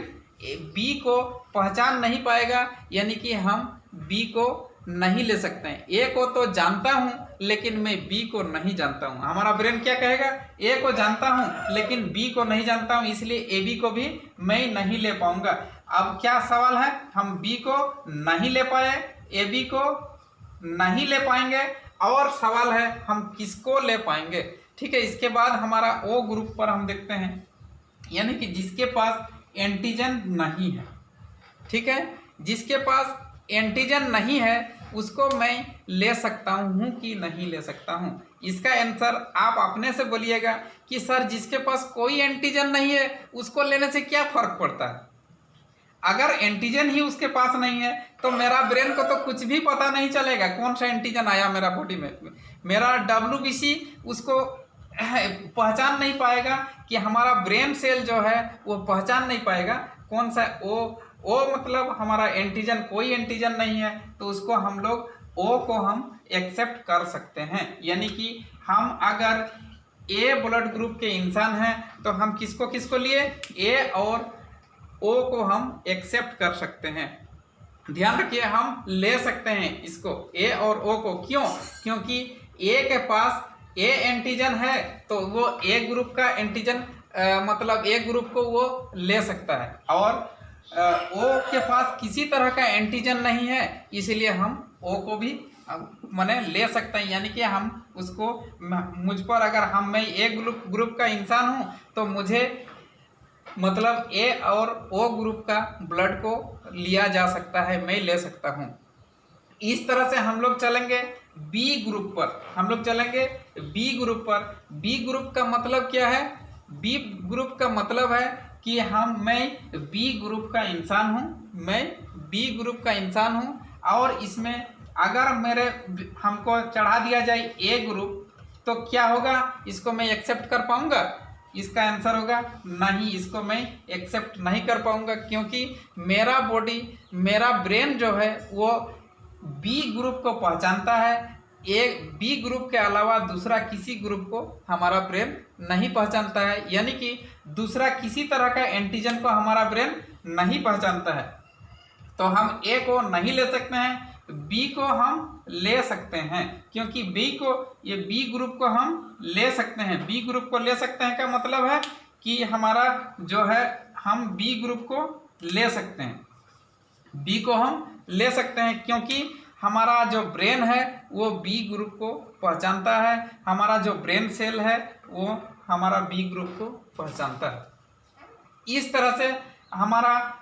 बी को पहचान नहीं पाएगा, यानी कि हम बी को नहीं ले सकते हैं। ए को तो जानता हूं लेकिन मैं बी को नहीं जानता हूं। हमारा ब्रेन क्या कहेगा, ए को जानता हूं लेकिन बी को नहीं जानता हूं, इसलिए ए बी को भी मैं नहीं ले पाऊंगा। अब क्या सवाल है, हम बी को नहीं ले पाए, ए बी को नहीं ले पाएंगे और सवाल है हम किसको ले पाएंगे, ठीक है। इसके बाद हमारा ओ ग्रुप पर हम देखते हैं, यानी कि जिसके पास एंटीजन नहीं है, ठीक है। जिसके पास एंटीजन नहीं है उसको मैं ले सकता हूँ कि नहीं ले सकता हूँ। इसका आंसर आप अपने से बोलिएगा कि सर जिसके पास कोई एंटीजन नहीं है उसको लेने से क्या फर्क पड़ता है। अगर एंटीजन ही उसके पास नहीं है तो मेरा ब्रेन को तो कुछ भी पता नहीं चलेगा कौन सा एंटीजन आया मेरा बॉडी में। मेरा WBC उसको पहचान नहीं पाएगा कि हमारा ब्रेन सेल जो है वो पहचान नहीं पाएगा कौन सा ओ मतलब हमारा एंटीजन, कोई एंटीजन नहीं है तो उसको हम लोग ओ को हम एक्सेप्ट कर सकते हैं। यानी कि हम अगर ए ब्लड ग्रुप के इंसान हैं तो हम किसको किसको लिए, ए और ओ को हम एक्सेप्ट कर सकते हैं। ध्यान रखिए हम ले सकते हैं इसको ए और ओ को, क्यों, क्योंकि ए के पास ए एंटीजन है तो वो ए ग्रुप का एंटीजन मतलब ए ग्रुप को वो ले सकता है और ओ के पास किसी तरह का एंटीजन नहीं है, इसलिए हम ओ को भी माने ले सकते हैं। यानी कि हम उसको मुझ पर अगर मैं ए ग्रुप का इंसान हूं तो मुझे मतलब ए और ओ ग्रुप का ब्लड को लिया जा सकता है, मैं ले सकता हूं। इस तरह से हम लोग चलेंगे बी ग्रुप पर, हम लोग चलेंगे बी ग्रुप पर। बी ग्रुप का मतलब क्या है, बी ग्रुप का मतलब है कि मैं बी ग्रुप का इंसान हूं, मैं बी ग्रुप का इंसान हूं और इसमें अगर हमको चढ़ा दिया जाए ए ग्रुप तो क्या होगा, इसको मैं एक्सेप्ट कर पाऊंगा। इसका आंसर होगा नहीं, इसको मैं एक्सेप्ट नहीं कर पाऊंगा क्योंकि मेरा बॉडी, मेरा ब्रेन जो है वो बी ग्रुप को पहचानता है। एक बी ग्रुप के अलावा दूसरा किसी ग्रुप को हमारा ब्रेन नहीं पहचानता है, यानी कि दूसरा किसी तरह का एंटीजन को हमारा ब्रेन नहीं पहचानता है। तो हम ए को नहीं ले सकते हैं, बी को हम ले सकते हैं क्योंकि ये बी ग्रुप को हम ले सकते हैं। बी ग्रुप को ले सकते हैं का मतलब है कि हमारा जो है हम बी ग्रुप को ले सकते हैं, बी को हम ले सकते हैं क्योंकि हमारा जो ब्रेन है वो बी ग्रुप को पहचानता है, हमारा जो ब्रेन सेल है वो हमारा बी ग्रुप को पहचानता है। इस तरह से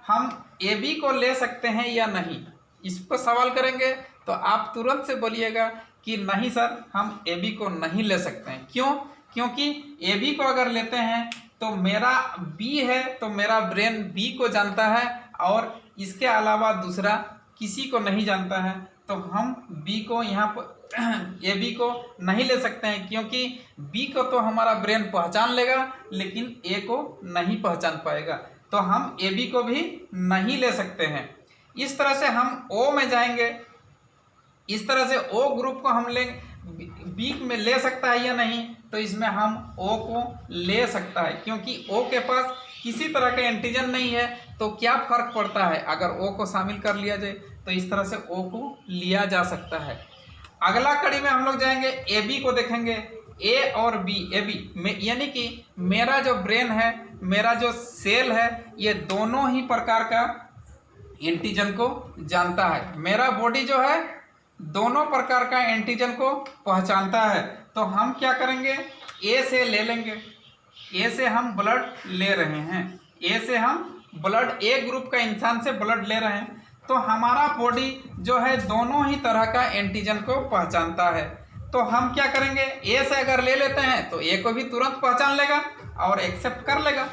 हम ए बी को ले सकते हैं या नहीं, इस पर सवाल करेंगे तो आप तुरंत से बोलिएगा कि नहीं सर हम ए बी को नहीं ले सकते हैं। क्यों, क्योंकि ए बी को अगर लेते हैं तो मेरा बी है तो मेरा ब्रेन बी को जानता है और इसके अलावा दूसरा किसी को नहीं जानता है, तो हम बी को यहाँ पर ए बी को नहीं ले सकते हैं क्योंकि बी को तो हमारा ब्रेन पहचान लेगा लेकिन ए को नहीं पहचान पाएगा, तो हम ए बी को भी नहीं ले सकते हैं। इस तरह से हम ओ में जाएंगे, इस तरह से ओ ग्रुप को हम बी में ले सकता है या नहीं, तो इसमें हम ओ को ले सकता है क्योंकि ओ के पास किसी तरह का एंटीजन नहीं है तो क्या फर्क पड़ता है, अगर ओ को शामिल कर लिया जाए तो इस तरह से ओ को लिया जा सकता है। अगला कड़ी में हम लोग जाएंगे, ए बी को देखेंगे। ए और बी, ए बी में यानी कि मेरा जो ब्रेन है, मेरा जो सेल है, ये दोनों ही प्रकार का एंटीजन को जानता है। मेरा बॉडी जो है दोनों प्रकार का एंटीजन को पहचानता है। तो हम क्या करेंगे, ए से ले लेंगे। ए से हम ब्लड ले रहे हैं, ए से हम ब्लड, ए ग्रुप का इंसान से ब्लड ले रहे हैं, तो हमारा बॉडी जो है दोनों ही तरह का एंटीजन को पहचानता है। तो हम क्या करेंगे, ए से अगर ले लेते हैं तो ए को भी तुरंत पहचान लेगा और एक्सेप्ट कर लेगा,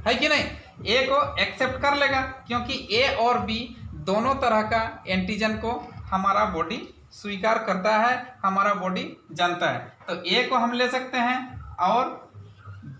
है कि नहीं। ए को एक्सेप्ट कर लेगा क्योंकि ए और बी दोनों तरह का एंटीजन को हमारा बॉडी स्वीकार करता है, हमारा बॉडी जानता है। तो ए को हम ले सकते हैं और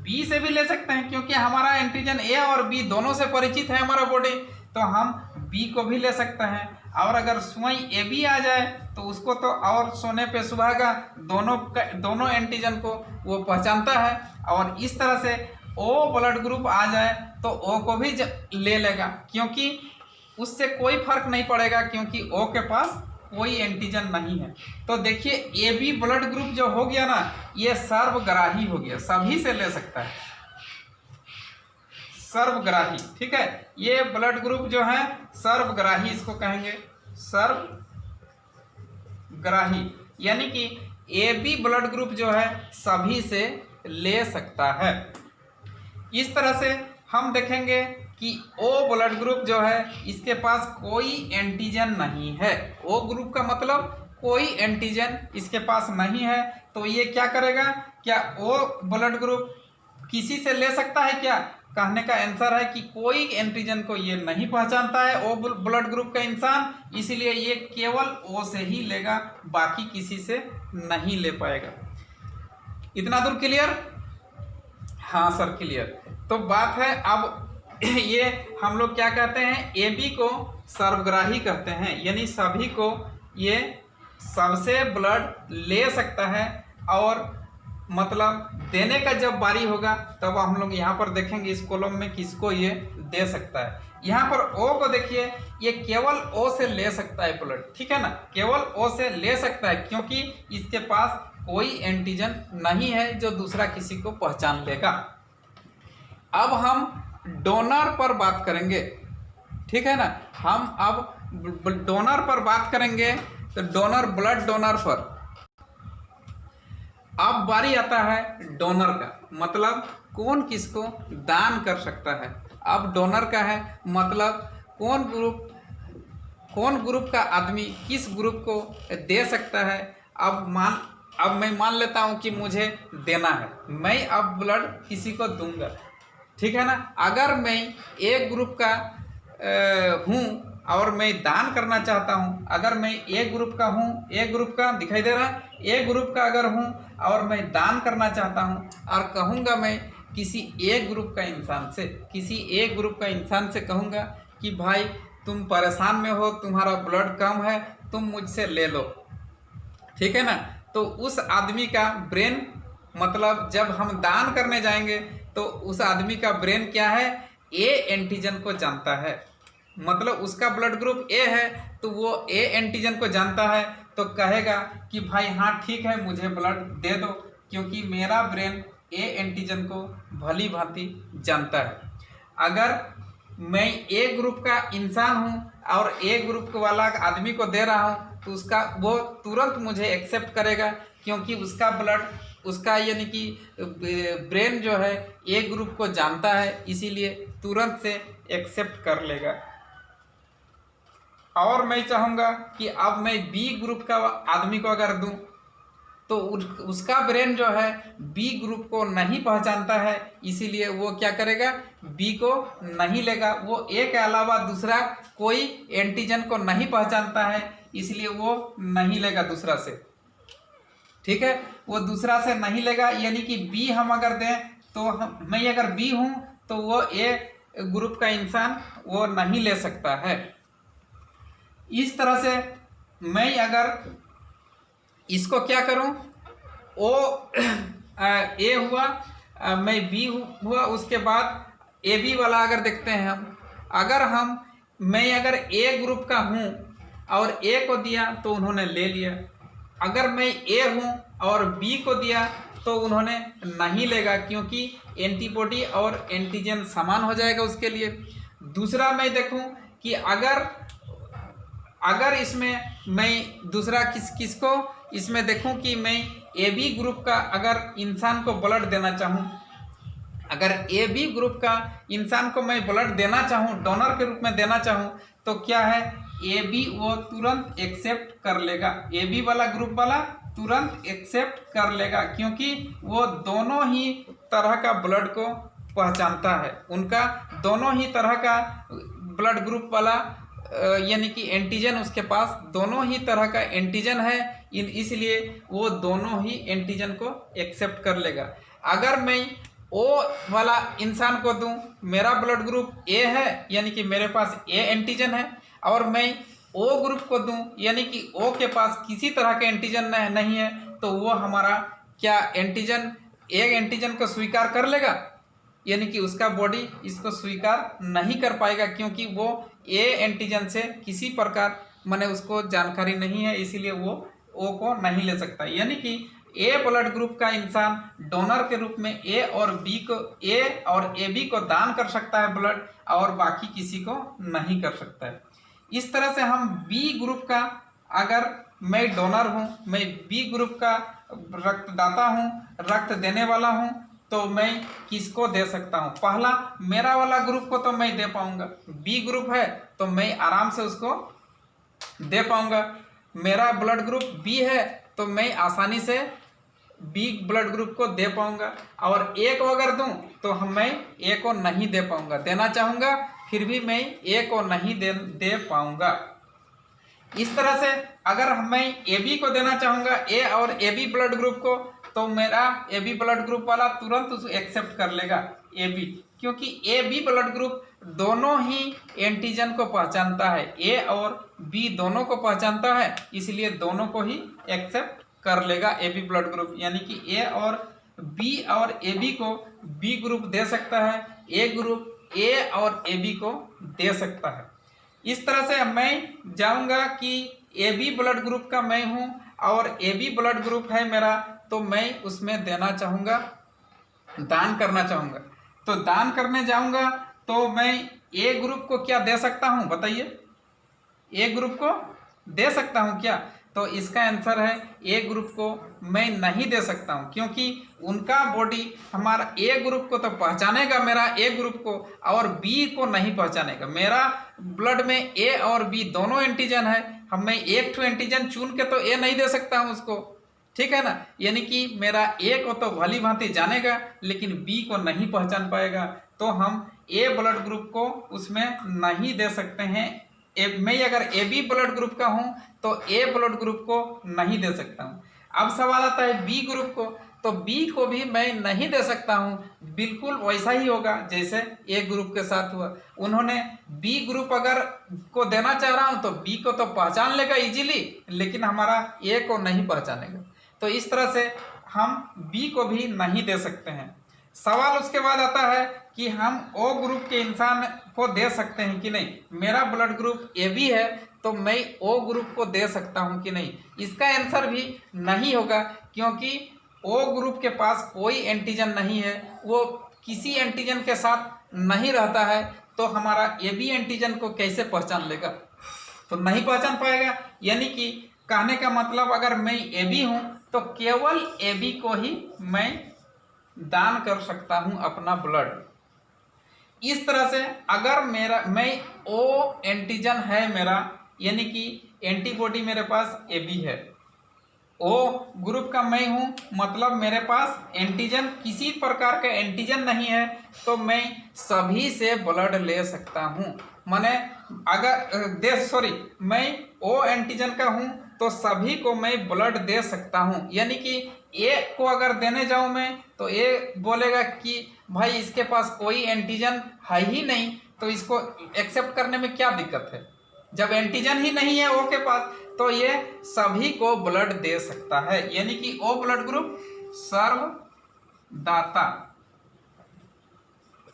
बी से भी ले सकते हैं क्योंकि हमारा एंटीजन ए और बी दोनों से परिचित है हमारा बॉडी, तो हम बी को भी ले सकते हैं। और अगर स्वयं ए बी आ जाए तो उसको तो और सोने पे सुहागा, दोनों एंटीजन को वो पहचानता है। और इस तरह से ओ ब्लड ग्रुप आ जाए तो ओ को भी ले लेगा क्योंकि उससे कोई फर्क नहीं पड़ेगा क्योंकि ओ के पास कोई एंटीजन नहीं है। तो देखिए ए बी ब्लड ग्रुप जो हो गया ना, ये सर्वग्राही हो गया, सभी से ले सकता है, सर्वग्राही। ठीक है, ये ब्लड ग्रुप जो है सर्वग्राही इसको कहेंगे, सर्वग्राही, यानी कि ए बी ब्लड ग्रुप जो है सभी से ले सकता है। इस तरह से हम देखेंगे कि ओ ब्लड ग्रुप जो है इसके पास कोई एंटीजन नहीं है। ओ ग्रुप का मतलब कोई एंटीजन इसके पास नहीं है। तो ये क्या करेगा, क्या ओ ब्लड ग्रुप किसी से ले सकता है क्या? कहने का आंसर है कि कोई एंटीजन को ये नहीं पहचानता है ओ ब्लड ग्रुप का इंसान, इसीलिए ये केवल ओ से ही लेगा, बाकी किसी से नहीं ले पाएगा। इतना दूर क्लियर? हाँ सर क्लियर। तो बात है अब ये हम लोग क्या कहते हैं, ए बी को सर्वग्राही कहते हैं, यानी सभी को ये सबसे ब्लड ले सकता है और मतलब देने का जब बारी होगा तब हम लोग यहाँ पर देखेंगे इस कॉलम में किसको ये दे सकता है। यहाँ पर ओ को देखिए, ये केवल ओ से ले सकता है ब्लड, ठीक है ना, केवल ओ से ले सकता है क्योंकि इसके पास कोई एंटीजन नहीं है जो दूसरा किसी को पहचान लेगा। अब हम डोनर पर बात करेंगे, ठीक है ना, हम अब डोनर पर बात करेंगे। तो डोनर, ब्लड डोनर पर अब बारी आता है डोनर का, मतलब कौन किसको दान कर सकता है। अब डोनर का है मतलब कौन ग्रुप का आदमी किस ग्रुप को दे सकता है। अब मैं मान लेता हूं कि मुझे देना है, मैं अब ब्लड किसी को दूंगा, ठीक है ना। अगर मैं ए ग्रुप का हूं और मैं दान करना चाहता हूं, अगर मैं ए ग्रुप का हूं, ए ग्रुप का दिखाई दे रहा है, ए ग्रुप का अगर हूं और मैं दान करना चाहता हूं और कहूंगा मैं किसी ए ग्रुप का इंसान से, किसी ए ग्रुप का इंसान से कहूंगा कि भाई तुम परेशान में हो, तुम्हारा ब्लड कम है, तुम मुझसे ले लो, ठीक है ना। तो उस आदमी का ब्रेन, मतलब जब हम दान करने जाएंगे तो उस आदमी का ब्रेन क्या है, ए एंटीजन को जानता है, मतलब उसका ब्लड ग्रुप ए है तो वो ए एंटीजन को जानता है, तो कहेगा कि भाई हाँ ठीक है मुझे ब्लड दे दो क्योंकि मेरा ब्रेन ए एंटीजन को भली भांति जानता है। अगर मैं ए ग्रुप का इंसान हूँ और ए ग्रुप वाला आदमी को दे रहा हूँ तो उसका वो तुरंत मुझे एक्सेप्ट करेगा क्योंकि उसका ब्लड, उसका यानी कि ब्रेन जो है ए ग्रुप को जानता है, इसीलिए तुरंत से एक्सेप्ट कर लेगा। और मैं चाहूँगा कि अब मैं बी ग्रुप का आदमी को अगर दूं तो उसका ब्रेन जो है बी ग्रुप को नहीं पहचानता है, इसीलिए वो क्या करेगा, बी को नहीं लेगा। वो ए के अलावा दूसरा कोई एंटीजन को नहीं पहचानता है, इसलिए वो नहीं लेगा दूसरा से, ठीक है, वो दूसरा से नहीं लेगा। यानी कि बी हम अगर दें तो मैं अगर बी हूं तो वो ए ग्रुप का इंसान वो नहीं ले सकता है। इस तरह से मैं अगर इसको क्या करूं, ओ ए हुआ, मैं बी हुआ, उसके बाद ए बी वाला अगर देखते हैं हम, अगर मैं अगर ए ग्रुप का हूँ और ए को दिया तो उन्होंने ले लिया, अगर मैं ए हूँ और बी को दिया तो उन्होंने नहीं लेगा, क्योंकि एंटीबॉडी और एंटीजन समान हो जाएगा उसके लिए। दूसरा मैं देखूं कि अगर इसमें मैं दूसरा किसको इसमें देखूं कि मैं ए बी ग्रुप का अगर इंसान को ब्लड देना चाहूं, अगर ए बी ग्रुप का इंसान को मैं ब्लड देना चाहूं, डोनर के रूप में देना चाहूं, तो क्या है, ए बी वो तुरंत एक्सेप्ट कर लेगा, ए बी वाला ग्रुप वाला तुरंत एक्सेप्ट कर लेगा, क्योंकि वो दोनों ही तरह का ब्लड को पहचानता है, उनका दोनों ही तरह का ब्लड ग्रुप वाला यानी कि एंटीजन उसके पास दोनों ही तरह का एंटीजन है, इसलिए वो दोनों ही एंटीजन को एक्सेप्ट कर लेगा। अगर मैं ओ वाला इंसान को दूं, मेरा ब्लड ग्रुप ए है यानी कि मेरे पास ए एंटीजन है, और मैं ओ ग्रुप को दूं यानी कि ओ के पास किसी तरह का एंटीजन नहीं है, तो वो हमारा क्या एंटीजन ए एंटीजन को स्वीकार कर लेगा, यानी कि उसका बॉडी इसको स्वीकार नहीं कर पाएगा, क्योंकि वो ए एंटीजन से किसी प्रकार माने उसको जानकारी नहीं है, इसीलिए वो ओ को नहीं ले सकता। यानी कि ए ब्लड ग्रुप का इंसान डोनर के रूप में ए और ए बी को दान कर सकता है ब्लड, और बाकी किसी को नहीं कर सकता है। इस तरह से हम बी ग्रुप का, अगर मैं डोनर हूँ, मैं बी ग्रुप का रक्तदाता हूँ, रक्त देने वाला हूँ, तो मैं किसको दे सकता हूँ, पहला मेरा वाला ग्रुप को तो मैं दे पाऊंगा, बी ग्रुप है तो मैं आराम से उसको दे पाऊंगा, मेरा ब्लड ग्रुप बी है तो मैं आसानी से बी ब्लड ग्रुप को दे पाऊंगा, और ए को अगर दूं तो मैं ए को नहीं दे पाऊंगा, देना चाहूंगा फिर भी मैं ए को नहीं दे पाऊंगा। इस तरह से अगर मैं ए बी को देना चाहूंगा, ए और ए बी ब्लड ग्रुप को, तो मेरा ए बी ब्लड ग्रुप वाला तुरंत उसको एक्सेप्ट कर लेगा ए बी, क्योंकि ए बी ब्लड ग्रुप दोनों ही एंटीजन को पहचानता है, ए और बी दोनों को पहचानता है, इसलिए दोनों को ही एक्सेप्ट कर लेगा ए बी ब्लड ग्रुप। यानी कि ए और ए बी को बी ग्रुप दे सकता है, ए ग्रुप ए और ए बी को दे सकता है। इस तरह से मैं जाऊंगा कि ए बी ब्लड ग्रुप का मैं हूं और ए बी ब्लड ग्रुप है मेरा, तो मैं उसमें देना चाहूँगा, दान करना चाहूँगा। तो दान करने जाऊँगा तो मैं ए ग्रुप को क्या दे सकता हूँ, बताइए, ए ग्रुप को दे सकता हूँ क्या? तो इसका आंसर है ए ग्रुप को मैं नहीं दे सकता हूँ, क्योंकि उनका बॉडी हमारा ए ग्रुप को तो पहचानेगा, मेरा ए ग्रुप को, और बी को नहीं पहचानेगा। मेरा ब्लड में ए और बी दोनों एंटीजन है, मैं एक एंटीजन चुन के तो ए नहीं दे सकता हूँ उसको, ठीक है ना। यानी कि मेरा ए को तो भली भांति जानेगा लेकिन बी को नहीं पहचान पाएगा, तो हम ए ब्लड ग्रुप को उसमें नहीं दे सकते हैं। मैं अगर ए बी ब्लड ग्रुप का हूं तो ए ब्लड ग्रुप को नहीं दे सकता हूं। अब सवाल आता है बी ग्रुप को, तो बी को भी मैं नहीं दे सकता हूं, बिल्कुल वैसा ही होगा जैसे ए ग्रुप के साथ हुआ। उन्होंने बी ग्रुप अगर को देना चाह रहा हूं तो बी को तो पहचान लेगा इजीली, लेकिन हमारा ए को नहीं पहचानेगा, तो इस तरह से हम बी को भी नहीं दे सकते हैं। सवाल उसके बाद आता है कि हम ओ ग्रुप के इंसान को दे सकते हैं कि नहीं। मेरा ब्लड ग्रुप ए बी है तो मैं ओ ग्रुप को दे सकता हूं कि नहीं। इसका आंसर भी नहीं होगा, क्योंकि ओ ग्रुप के पास कोई एंटीजन नहीं है, वो किसी एंटीजन के साथ नहीं रहता है, तो हमारा ए बी एंटीजन को कैसे पहचान लेगा, तो नहीं पहचान पाएगा। यानी कि कहने का मतलब अगर मैं ए बी हूँ तो केवल ए बी को ही मैं दान कर सकता हूं अपना ब्लड। इस तरह से अगर मैं ओ एंटीजन है मेरा, यानी कि एंटीबॉडी मेरे पास ए बी है, ओ ग्रुप का मैं हूं, मतलब मेरे पास एंटीजन किसी प्रकार का एंटीजन नहीं है, तो मैं सभी से ब्लड ले सकता हूं। माने अगर मैं ओ एंटीजन का हूं तो सभी को मैं ब्लड दे सकता हूं। यानी कि ए को अगर देने जाऊं मैं तो ए बोलेगा कि भाई इसके पास कोई एंटीजन है ही नहीं, तो इसको एक्सेप्ट करने में क्या दिक्कत है। जब एंटीजन ही नहीं है ओ के पास, तो ये सभी को ब्लड दे सकता है। यानी कि ओ ब्लड ग्रुप सर्वदाता।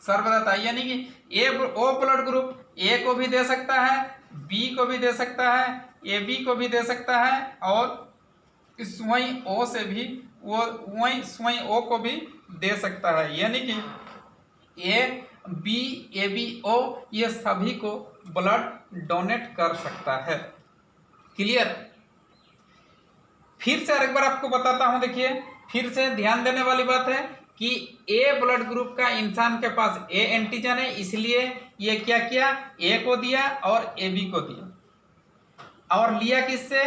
सर्वदाता, यानी कि ओ ब्लड ग्रुप ए को भी दे सकता है, बी को भी दे सकता है, ए बी को भी दे सकता है, और स्वयं ओ से भी वो वही स्वयं ओ को भी दे सकता है। यानी कि ए बी ए बी ओ ये सभी को ब्लड डोनेट कर सकता है। क्लियर? फिर से एक बार आपको बताता हूं, देखिए फिर से ध्यान देने वाली बात है कि ए ब्लड ग्रुप का इंसान के पास ए एंटीजन है, इसलिए ये क्या किया, ए को दिया और ए बी को दिया, और लिया किससे,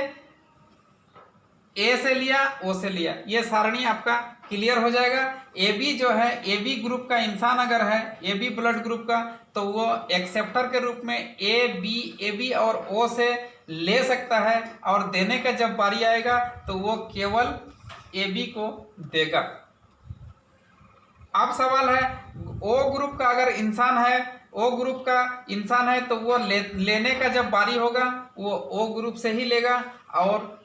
ए से लिया, ओ से लिया। ये सारणी आपका क्लियर हो जाएगा। ए बी जो है, ए बी ग्रुप का इंसान अगर है, ए बी ब्लड ग्रुप का, तो वो एक्सेप्टर के रूप में ए बी और ओ से ले सकता है, और देने का जब बारी आएगा तो वो केवल ए बी को देगा। अब सवाल है, ओ ग्रुप का अगर इंसान है, ओ ग्रुप का इंसान है तो वो लेने का जब बारी होगा वो ओ ग्रुप से ही लेगा और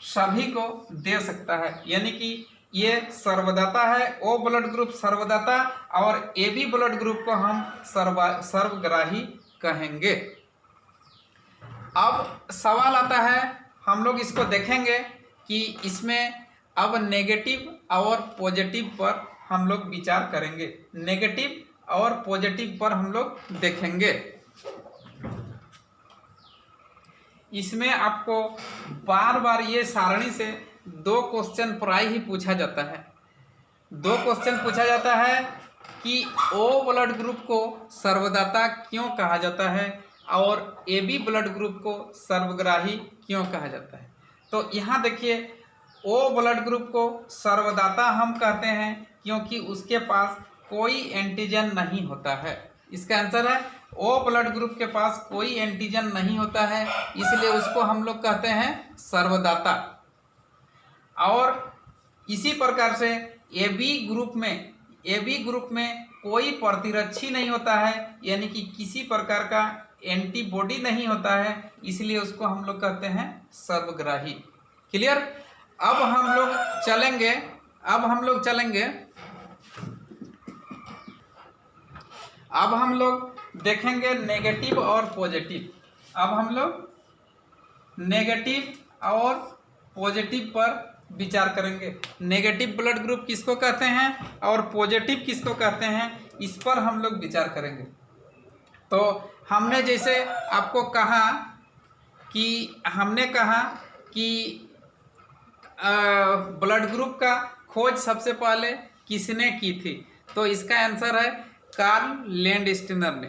सभी को दे सकता है। यानी कि ये सर्वदाता है, ओ ब्लड ग्रुप सर्वदाता, और ए बी ब्लड ग्रुप को हम सर्वग्राही कहेंगे। अब सवाल आता है, हम लोग इसको देखेंगे कि इसमें अब नेगेटिव और पॉजिटिव पर हम लोग विचार करेंगे। नेगेटिव और पॉजिटिव पर हम लोग देखेंगे। इसमें आपको बार बार ये सारणी से 2 क्वेश्चन प्राय ही पूछा जाता है। 2 क्वेश्चन पूछा जाता है कि ओ ब्लड ग्रुप को सर्वदाता क्यों कहा जाता है और ए बी ब्लड ग्रुप को सर्वग्राही क्यों कहा जाता है। तो यहाँ देखिए, ओ ब्लड ग्रुप को सर्वदाता हम कहते हैं क्योंकि उसके पास कोई एंटीजन नहीं होता है। इसका आंसर है, ओ ब्लड ग्रुप के पास कोई एंटीजन नहीं होता है, इसलिए उसको हम लोग कहते हैं सर्वदाता। और इसी प्रकार से ए बी ग्रुप में कोई प्रतिरक्षी नहीं होता है, यानी कि किसी प्रकार का एंटीबॉडी नहीं होता है, इसलिए उसको हम लोग कहते हैं सर्वग्राही। क्लियर? अब हम लोग देखेंगे नेगेटिव और पॉजिटिव। अब हम लोग नेगेटिव और पॉजिटिव पर विचार करेंगे। नेगेटिव ब्लड ग्रुप किसको कहते हैं और पॉजिटिव किसको कहते हैं, इस पर हम लोग विचार करेंगे। तो हमने जैसे आपको कहा कि ब्लड ग्रुप का खोज सबसे पहले किसने की थी, तो इसका आंसर है कार्ल लैंडस्टीनर ने।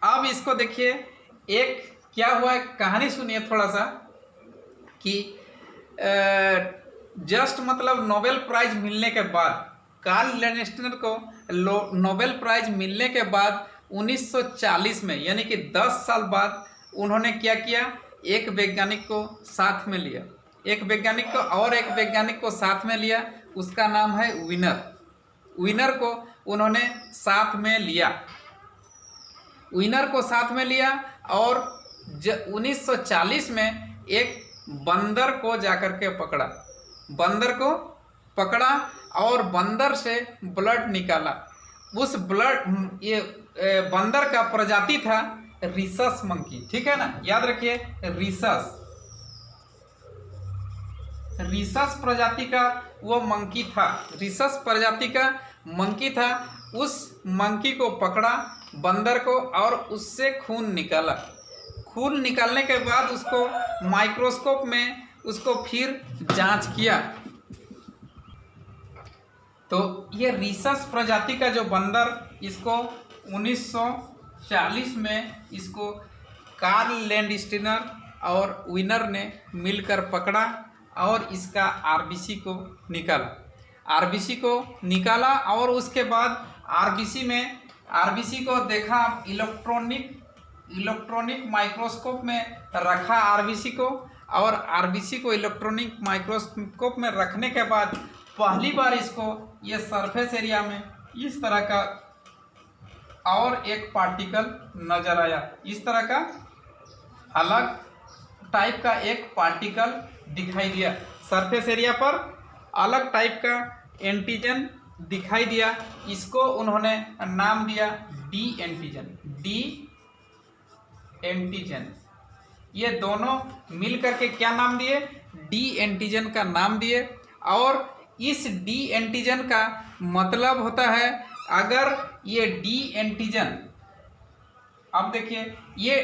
अब इसको देखिए, एक क्या हुआ है, कहानी सुनिए थोड़ा सा कि जस्ट मतलब नोबेल प्राइज मिलने के बाद, कार्ल लैंडस्टीनर को नोबेल प्राइज मिलने के बाद 1940 में, यानी कि 10 साल बाद उन्होंने क्या किया, एक वैज्ञानिक को साथ में लिया, एक वैज्ञानिक को साथ में लिया। उसका नाम है विनर को उन्होंने साथ में लिया। विनर को साथ में लिया और 1940 में एक बंदर को जाकर के पकड़ा और बंदर से ब्लड निकाला। उस ये बंदर का प्रजाति था रिसस मंकी, ठीक है ना, याद रखिए रिसस प्रजाति का वो मंकी था, रिसस प्रजाति का मंकी था। उस मंकी को पकड़ा, बंदर को, और उससे खून निकाला। खून निकालने के बाद उसको माइक्रोस्कोप में उसको फिर जांच किया, तो ये रिसस प्रजाति का जो बंदर, इसको 1940 में इसको कार्ल लैंडस्टीनर और विनर ने मिलकर पकड़ा और इसका आरबीसी को निकाला। और उसके बाद आरबीसी को देखा, इलेक्ट्रॉनिक माइक्रोस्कोप में रखा आरबीसी को, और आरबीसी को इलेक्ट्रॉनिक माइक्रोस्कोप में रखने के बाद पहली बार इसको ये सरफेस एरिया में इस तरह का और एक पार्टिकल नजर आया। इस तरह का अलग टाइप का एक पार्टिकल दिखाई दिया। सरफेस एरिया पर अलग टाइप का एंटीजन दिखाई दिया, इसको उन्होंने नाम दिया डी एंटीजन। डी एंटीजन, ये दोनों मिल करके क्या नाम दिए? डी एंटीजन का नाम दिए। और इस डी एंटीजन का मतलब होता है, अगर ये डी एंटीजन, अब देखिए ये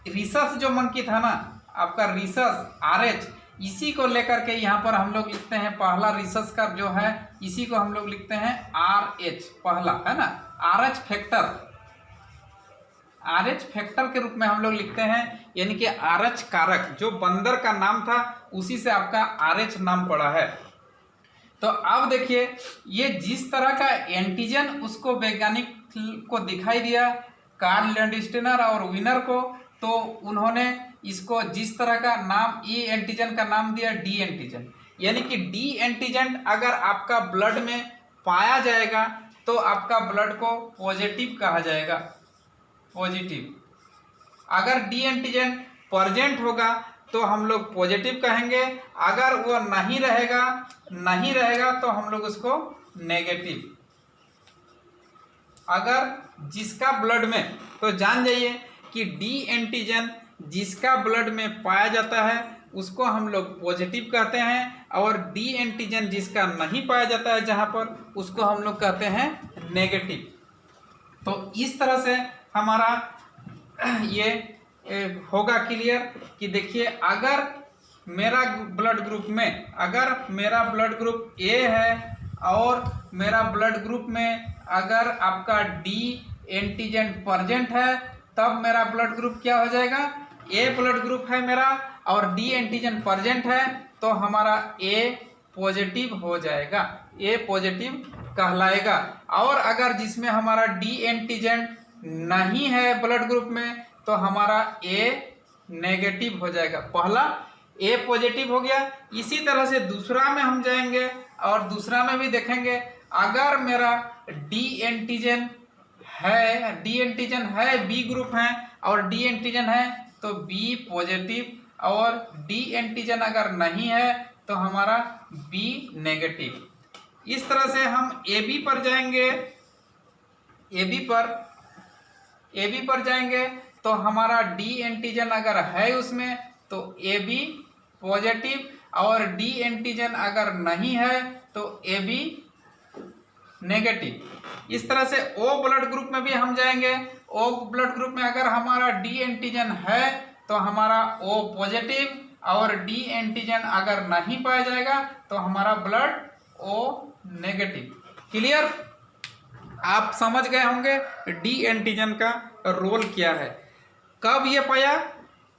रिसस जो मंकी था ना आपका, रिसस RH, इसी को लेकर के यहाँ पर हम लोग लिखते हैं, पहला रिसस का जो है इसी को हम लोग लिखते हैं RH, पहला है ना, RH फैक्टर, RH फैक्टर के रूप में हम लोग लिखते हैं, यानी कि RH कारक, जो बंदर का नाम था उसी से आपका RH नाम पड़ा है। तो अब देखिए ये जिस तरह का एंटीजन उसको वैज्ञानिक को दिखाई दिया, कार्ल लैंडस्टेनर और विनर को, तो उन्होंने इसको जिस तरह का नाम ई एंटीजन का नाम दिया डी एंटीजन। यानी कि डी एंटीजन अगर आपका ब्लड में पाया जाएगा तो आपका ब्लड को पॉजिटिव कहा जाएगा, पॉजिटिव। अगर डी एंटीजन प्रेजेंट होगा तो हम लोग पॉजिटिव कहेंगे, अगर वो नहीं रहेगा तो हम लोग उसको नेगेटिव। अगर जिसका ब्लड में, तो जान जाइए कि डी एंटीजन जिसका ब्लड में पाया जाता है उसको हम लोग पॉजिटिव कहते हैं, और डी एंटीजन जिसका नहीं पाया जाता है जहां पर, उसको हम लोग कहते हैं नेगेटिव। तो इस तरह से हमारा ये होगा क्लियर कि देखिए अगर मेरा ब्लड ग्रुप में, अगर मेरा ब्लड ग्रुप ए है और मेरा ब्लड ग्रुप में अगर आपका डी एंटीजन प्रेजेंट है, तब मेरा ब्लड ग्रुप क्या हो जाएगा? ए ब्लड ग्रुप है मेरा और डी एंटीजन प्रेजेंट है तो हमारा ए पॉजिटिव हो जाएगा, ए पॉजिटिव कहलाएगा। और अगर जिसमें हमारा डी एंटीजन नहीं है ब्लड ग्रुप में तो हमारा ए नेगेटिव हो जाएगा। पहला ए पॉजिटिव हो गया। इसी तरह से दूसरा में हम जाएंगे और दूसरा में भी देखेंगे, अगर मेरा डी एंटीजन है, बी ग्रुप है और डी एंटीजन है तो बी पॉजिटिव, और डी एंटीजन अगर नहीं है तो हमारा बी नेगेटिव। इस तरह से हम ए बी पर जाएंगे, ए बी पर जाएंगे तो हमारा डी एंटीजन अगर है उसमें तो ए बी पॉजिटिव, और डी एंटीजन अगर नहीं है तो ए बी नेगेटिव। इस तरह से ओ ब्लड ग्रुप में भी हम जाएंगे, ओ ब्लड ग्रुप में अगर हमारा डी एंटीजन है तो हमारा ओ पॉजिटिव, और डी एंटीजन अगर नहीं पाया जाएगा तो हमारा ब्लड ओ नेगेटिव। क्लियर? आप समझ गए होंगे डी एंटीजन का रोल क्या है। कब ये पाया?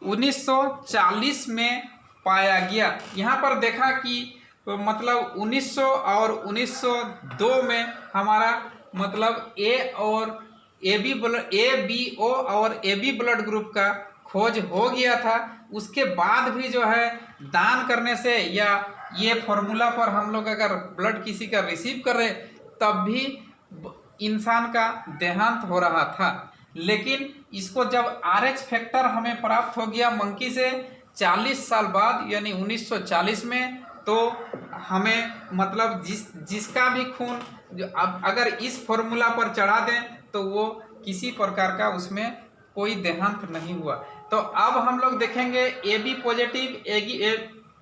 1940 में पाया गया। यहाँ पर देखा कि मतलब 1900 और 1902 में हमारा मतलब ए बी ओ और ए बी ब्लड ग्रुप का खोज हो गया था। उसके बाद भी जो है दान करने से या ये फॉर्मूला पर हम लोग अगर ब्लड किसी का रिसीव कर रहे तब भी इंसान का देहांत हो रहा था। लेकिन इसको जब RH फैक्टर हमें प्राप्त हो गया मंकी से 40 साल बाद यानी 1940 में, तो हमें मतलब जिसका भी खून अगर इस फॉर्मूला पर चढ़ा दें तो वो किसी प्रकार का उसमें कोई देहांत नहीं हुआ। तो अब हम लोग देखेंगे A B positive,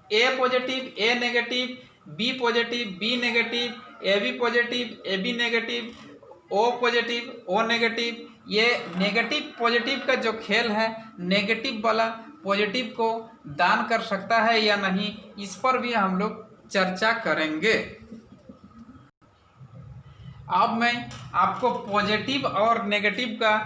A positive, A negative, B positive, B negative, A B positive, A B negative, O positive, O negative. ये नेगेटिव पॉजिटिव का जो खेल है, नेगेटिव वाला पॉजिटिव को दान कर सकता है या नहीं, इस पर भी हम लोग चर्चा करेंगे। अब मैं आपको पॉजिटिव और नेगेटिव का